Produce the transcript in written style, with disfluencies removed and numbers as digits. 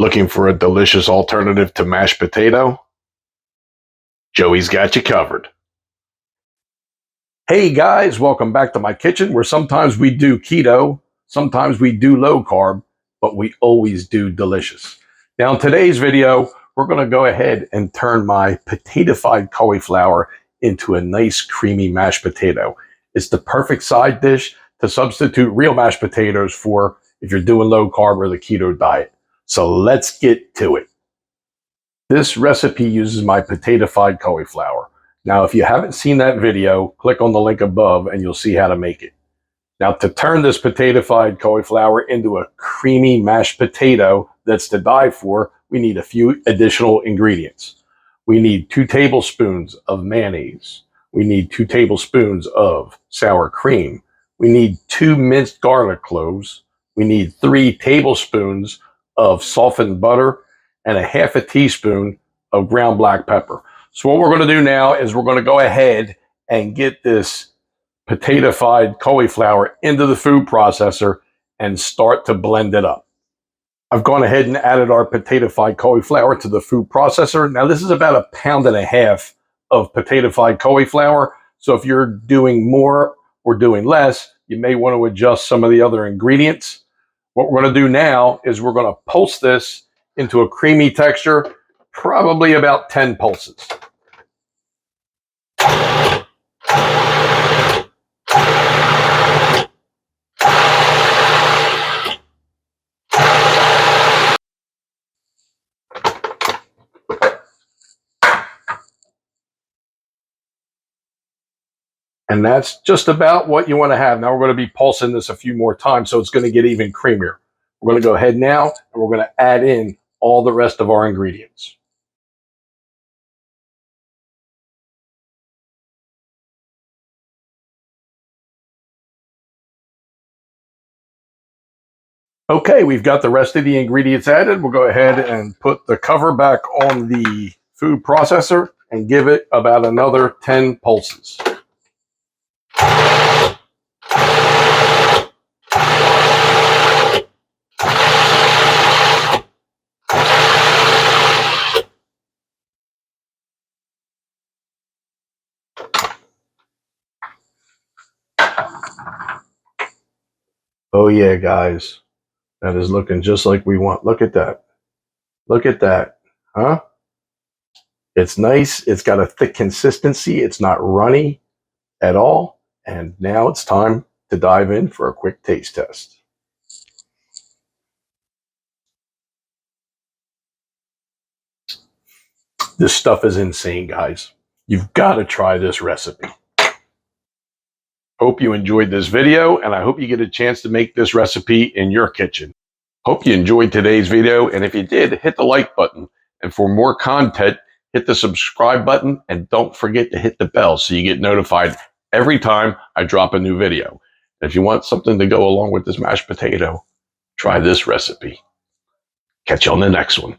Looking for a delicious alternative to mashed potato? Joey's got you covered. Hey guys, welcome back to my kitchen where sometimes we do keto, sometimes we do low carb, but we always do delicious. Now in today's video, we're going to go ahead and turn my potato-fied cauliflower into a nice creamy mashed potato. It's the perfect side dish to substitute real mashed potatoes for if you're doing low carb or the keto diet. So let's get to it. This recipe uses my potato-fied cauliflower. Now, if you haven't seen that video, click on the link above and you'll see how to make it. Now, to turn this potato-fied cauliflower into a creamy mashed potato that's to die for, we need a few additional ingredients. We need 2 tablespoons of mayonnaise. We need 2 tablespoons of sour cream. We need 2 minced garlic cloves. We need 3 tablespoons of softened butter and a half a teaspoon of ground black pepper. So what we're going to do now is we're going to go ahead and get this potato-fied cauliflower into the food processor and start to blend it up. I've gone ahead and added our potato-fied cauliflower to the food processor. Now this is about 1.5 pounds of potato-fied cauliflower. So if you're doing more or doing less, you may want to adjust some of the other ingredients. What we're going to do now is we're going to pulse this into a creamy texture, probably about 10 pulses. And that's just about what you want to have. Now we're going to be pulsing this a few more times, so it's going to get even creamier. We're going to go ahead now, and we're going to add in all the rest of our ingredients. Okay, we've got the rest of the ingredients added. We'll go ahead and put the cover back on the food processor and give it about another 10 pulses. Oh yeah, guys, that is looking just like we want. Look at that. Look at that, huh? It's nice. It's got a thick consistency. It's not runny at all. And now it's time to dive in for a quick taste test. This stuff is insane, guys. You've got to try this recipe. Hope you enjoyed this video, and I hope you get a chance to make this recipe in your kitchen. Hope you enjoyed today's video, and if you did, hit the like button. And for more content, hit the subscribe button, and don't forget to hit the bell so you get notified every time I drop a new video. And if you want something to go along with this mashed potato, try this recipe. Catch you on the next one.